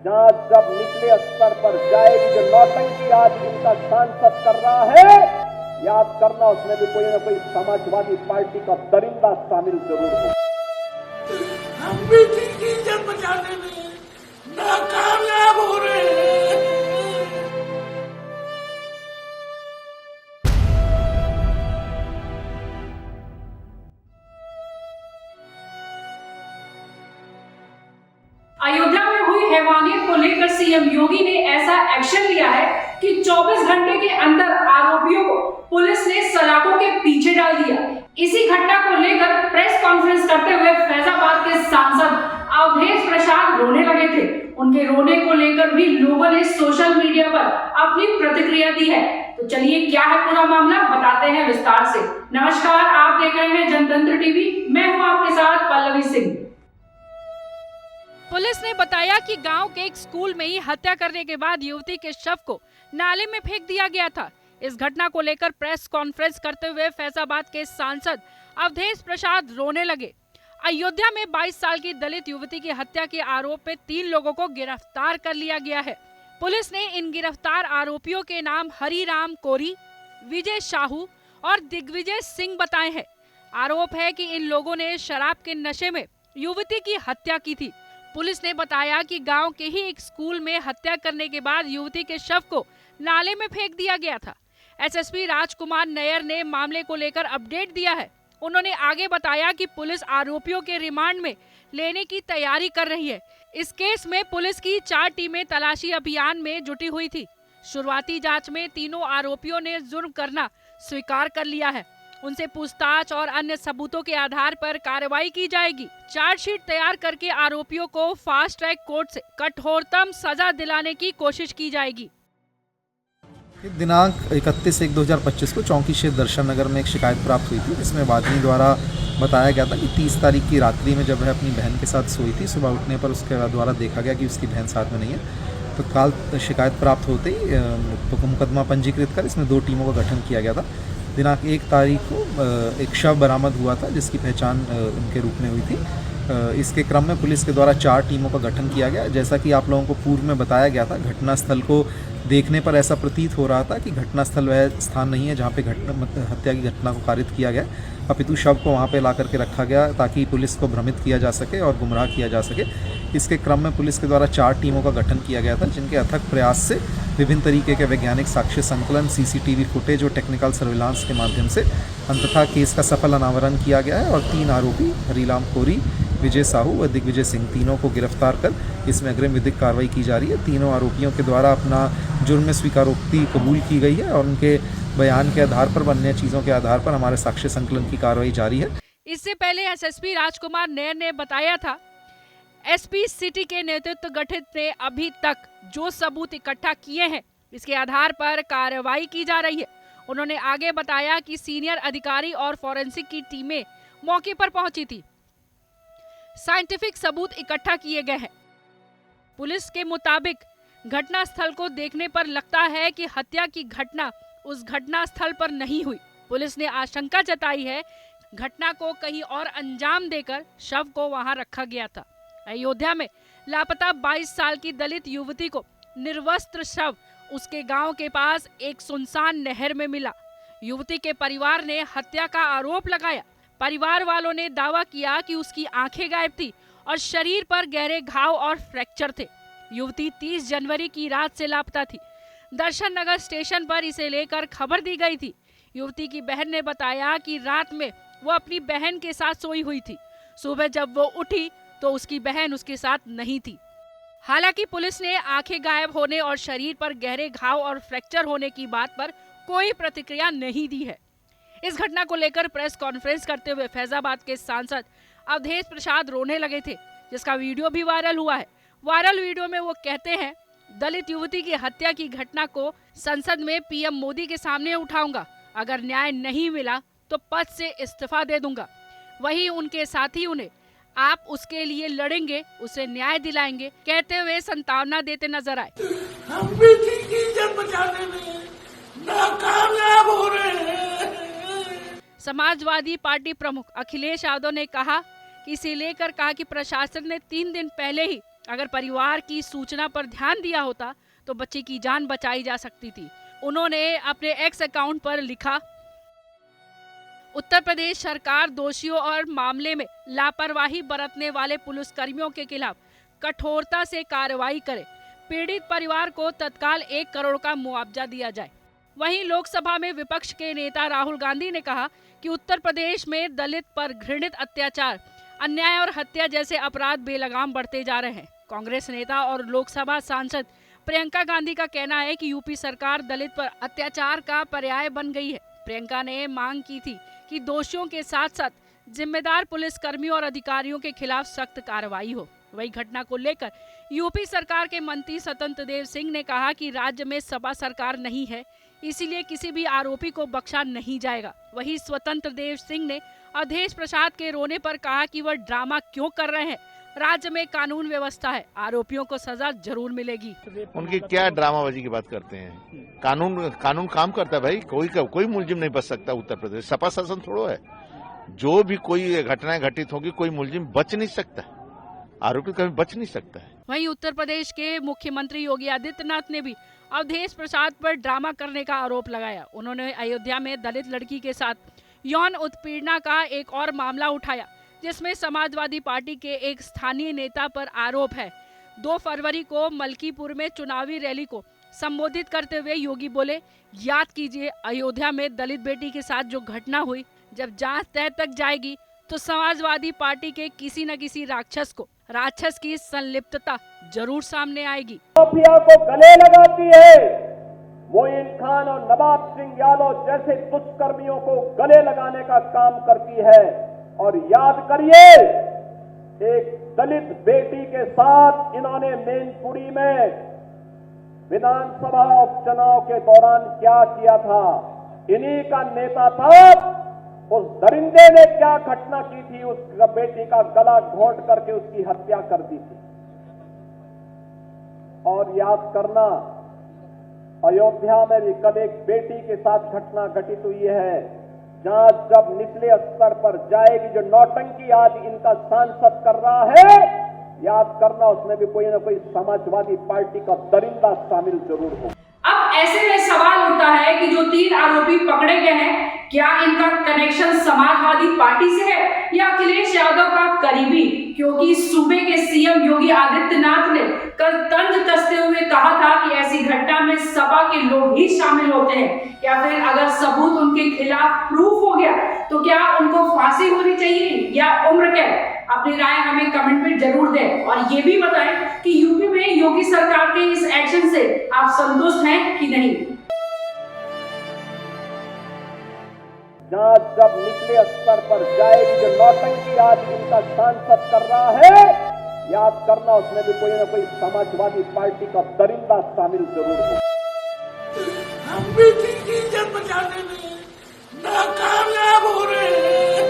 जांच जब निचले स्तर पर जाएगी, जो नौटंकी आज इनका सांसद कर रहा है, याद करना उसमें भी कोई न कोई समाजवादी पार्टी का दरिंदा शामिल जरूर हो। हम भी की इज्जत बचाने में नाकामयाब हो रहे हैं। अयोध्या में हुई हैवानियत को लेकर सीएम योगी ने ऐसा एक्शन लिया है कि 24 घंटे के अंदर आरोपियों को पुलिस ने सलाखों के पीछे डाल दिया। इसी घटना को लेकर प्रेस कॉन्फ्रेंस करते हुए फैजाबाद के सांसद अवधेश प्रसाद रोने लगे थे। उनके रोने को लेकर भी लोगों ने सोशल मीडिया पर अपनी प्रतिक्रिया दी है। तो चलिए क्या है पूरा मामला, बताते हैं विस्तार से। नमस्कार, आप देख रहे हैं जनतंत्र टीवी, मैं हूँ आपके साथ पल्लवी सिंह। पुलिस ने बताया कि गांव के एक स्कूल में ही हत्या करने के बाद युवती के शव को नाले में फेंक दिया गया था। इस घटना को लेकर प्रेस कॉन्फ्रेंस करते हुए फैजाबाद के सांसद अवधेश प्रसाद रोने लगे। अयोध्या में 22 साल की दलित युवती की हत्या के आरोप में 3 लोगों को गिरफ्तार कर लिया गया है। पुलिस ने इन गिरफ्तार आरोपियों के नाम हरिराम कोरी, विजय साहू और दिग्विजय सिंह बताए हैं। आरोप है कि इन लोगों ने शराब के नशे में युवती की हत्या की थी। पुलिस ने बताया कि गांव के ही एक स्कूल में हत्या करने के बाद युवती के शव को नाले में फेंक दिया गया था। एसएसपी राजकुमार नैयर ने मामले को लेकर अपडेट दिया है। उन्होंने आगे बताया कि पुलिस आरोपियों के रिमांड में लेने की तैयारी कर रही है। इस केस में पुलिस की 4 टीमें तलाशी अभियान में जुटी हुई थी। शुरुआती जांच में तीनों आरोपियों ने जुर्म करना स्वीकार कर लिया है। उनसे पूछताछ और अन्य सबूतों के आधार पर कार्रवाई की जाएगी। चार्जशीट तैयार करके आरोपियों को फास्ट ट्रैक कोर्ट से कठोरतम सजा दिलाने की कोशिश की जाएगी। दिनांक 31/1/2025 को चौकी क्षेत्र दर्शन नगर में एक शिकायत प्राप्त हुई थी, जिसमें वादिनी द्वारा बताया गया था कि 30 तारीख की रात्रि में जब वह अपनी बहन के साथ सोई थी, सुबह उठने पर उसके द्वारा देखा गया कि उसकी बहन साथ में नहीं है। तो काल शिकायत प्राप्त होते ही मुकदमा पंजीकृत कर इसमें 2 टीमों का गठन किया गया था। दिनांक 1 तारीख को एक शव बरामद हुआ था, जिसकी पहचान उनके रूप में हुई थी। इसके क्रम में पुलिस के द्वारा 4 टीमों का गठन किया गया। जैसा कि आप लोगों को पूर्व में बताया गया था, घटनास्थल को देखने पर ऐसा प्रतीत हो रहा था कि घटनास्थल वह स्थान नहीं है जहां पे हत्या की घटना को कारित किया गया, अपितु शव को वहां पे ला करके रखा गया ताकि पुलिस को भ्रमित किया जा सके और गुमराह किया जा सके। इसके क्रम में पुलिस के द्वारा 4 टीमों का गठन किया गया था, जिनके अथक प्रयास से विभिन्न तरीके के वैज्ञानिक साक्ष्य संकलन, सीसीटीवी फुटेज और टेक्निकल सर्विलांस के माध्यम से अंततः केस का सफल अनावरण किया गया है और 3 आरोपी हरिराम कोरी, विजय साहू व दिग्विजय सिंह तीनों को गिरफ्तार कर इसमें अग्रिम विधिक कार्रवाई की जा रही है। तीनों आरोपियों के द्वारा अपना जुर्म में स्वीकारोक्ति कबूल की गई है और उनके बयान के आधार पर, अन्य चीज़ों के आधार पर हमारे साक्ष्य संकलन की कार्रवाई जारी है। इससे पहले एसएसपी राजकुमार नैयर ने बताया था, एसपी सिटी के नेतृत्व गठित ने अभी तक जो सबूत इकट्ठा किए हैं, इसके आधार पर कार्रवाई की जा रही है। उन्होंने आगे बताया कि सीनियर अधिकारी और फॉरेंसिक की टीमें मौके पर पहुंची थी। साइंटिफिक सबूत इकट्ठा किए गए हैं। पुलिस के मुताबिक घटनास्थल को देखने पर लगता है कि हत्या की घटना उस घटनास्थल पर नहीं हुई। पुलिस ने आशंका जताई है घटना को कहीं और अंजाम देकर शव को वहां रखा गया था। अयोध्या में लापता 22 साल की दलित युवती को निर्वस्त्र शव उसके गांव के पास एक सुनसान नहर में मिला। युवती के परिवार ने हत्या का आरोप लगाया। परिवार वालों ने दावा किया कि उसकी आंखें गायब थी और शरीर पर गहरे घाव और फ्रैक्चर थे। युवती 30 जनवरी की रात से लापता थी। दर्शन नगर स्टेशन पर इसे लेकर खबर दी गई थी। युवती की बहन ने बताया कि रात में वो अपनी बहन के साथ सोई हुई थी। सुबह जब वो उठी तो उसकी बहन उसके साथ नहीं थी। हालांकि पुलिस ने आंखें गायब होने और शरीर पर गहरे घाव और फ्रैक्चर होने की बात पर कोई प्रतिक्रिया नहीं दी है। इस घटना को लेकर प्रेस कॉन्फ्रेंस करते हुए फैजाबाद के सांसद अवधेश प्रसाद रोने लगे थे, जिसका वीडियो भी वायरल हुआ है। वायरल वीडियो में वो कहते हैं, दलित युवती की हत्या की घटना को संसद में पीएम मोदी के सामने उठाऊंगा। अगर न्याय नहीं मिला तो पद से इस्तीफा दे दूंगा। वहीं उनके साथी उन्हें आप उसके लिए लड़ेंगे, उसे न्याय दिलाएंगे कहते हुए सांत्वना देते नजर आए। हम भी की इज्जत बचाने में नाकामयाब हो रहे हैं। समाजवादी पार्टी प्रमुख अखिलेश यादव ने कहा कि इसे लेकर कहा कि प्रशासन ने 3 दिन पहले ही अगर परिवार की सूचना पर ध्यान दिया होता तो बच्चे की जान बचाई जा सकती थी। उन्होंने अपने एक्स अकाउंट पर लिखा, उत्तर प्रदेश सरकार दोषियों और मामले में लापरवाही बरतने वाले पुलिसकर्मियों के खिलाफ कठोरता से कार्रवाई करे। पीड़ित परिवार को तत्काल 1 करोड़ का मुआवजा दिया जाए। वहीं लोकसभा में विपक्ष के नेता राहुल गांधी ने कहा कि उत्तर प्रदेश में दलित पर घृणित अत्याचार, अन्याय और हत्या जैसे अपराध बेलगाम बढ़ते जा रहे हैं। कांग्रेस नेता और लोकसभा सांसद प्रियंका गांधी का कहना है कि यूपी सरकार दलित पर अत्याचार का पर्याय बन गई है। प्रियंका ने मांग की थी कि दोषियों के साथ साथ जिम्मेदार पुलिसकर्मियों और अधिकारियों के खिलाफ सख्त कार्रवाई हो। वही घटना को लेकर यूपी सरकार के मंत्री स्वतंत्र देव सिंह ने कहा कि राज्य में सपा सरकार नहीं है, इसीलिए किसी भी आरोपी को बख्शा नहीं जाएगा। वही स्वतंत्र देव सिंह ने अवधेश प्रसाद के रोने पर कहा कि वह ड्रामा क्यों कर रहे हैं, राज्य में कानून व्यवस्था है, आरोपियों को सजा जरूर मिलेगी। उनकी क्या ड्रामाबाजी की बात करते हैं। कानून काम करता है भाई, कोई मुलजिम नहीं बच सकता। उत्तर प्रदेश सपा शासन थोड़ा है। जो भी कोई घटनाएं घटित होगी कोई मुलजिम बच नहीं सकता, आरोपी कभी बच नहीं सकता है। वहीं उत्तर प्रदेश के मुख्यमंत्री योगी आदित्यनाथ ने भी अवधेश प्रसाद पर ड्रामा करने का आरोप लगाया। उन्होंने अयोध्या में दलित लड़की के साथ यौन उत्पीड़ना का एक और मामला उठाया, जिसमें समाजवादी पार्टी के एक स्थानीय नेता पर आरोप है। 2 फरवरी को मलकीपुर में चुनावी रैली को संबोधित करते हुए योगी बोले, याद कीजिए अयोध्या में दलित बेटी के साथ जो घटना हुई, जब जांच तह तक जाएगी तो समाजवादी पार्टी के किसी न किसी राक्षस की संलिप्तता जरूर सामने आएगी। माफिया को गले लगाती है, मोइन खान और नवाब सिंह यादव जैसे दुष्कर्मियों को गले लगाने का काम करती है। और याद करिए, एक दलित बेटी के साथ इन्होंने मैनपुरी में विधानसभा उपचुनाव के दौरान क्या किया था। इन्हीं का नेता था। उस दरिंदे ने क्या घटना की थी, उस बेटी का गला घोंट करके उसकी हत्या कर दी थी। और याद करना, अयोध्या में भी कल एक बेटी के साथ घटना घटित हुई है। जांच जब निचले स्तर पर जाएगी, जो नौटंकी आज इनका सांसद कर रहा है, याद करना उसमें भी कोई ना कोई समाजवादी पार्टी का दरिंदा शामिल जरूर हो। अब ऐसे में सवाल उठता है कि जो 3 आरोपी पकड़े गए हैं, क्या इनका कनेक्शन समाजवादी पार्टी से है या अखिलेश यादव का करीबी? क्योंकि सूबे के सीएम योगी आदित्यनाथ ने कल तंज कसते हुए कहा था कि ऐसी घटना में सपा के लोग ही शामिल होते हैं, या फिर अगर सबूत उनके खिलाफ प्रूफ हो गया तो क्या उनको फांसी होनी चाहिए या उम्र कैद? अपनी राय हमें कमेंट में जरूर दें और ये भी बताएं कि यूपी में योगी सरकार के इस एक्शन से आप संतुष्ट हैं कि नहीं। जांच जब निचले स्तर पर जाएगी, जो नौटंकी आज इनका सांसद कर रहा है, याद करना उसमें भी कोई ना कोई समाजवादी पार्टी का दरिंदा शामिल जरूर हो। हम बेटी की इज्जत बचाने में नाकामयाब हो रहे हैं।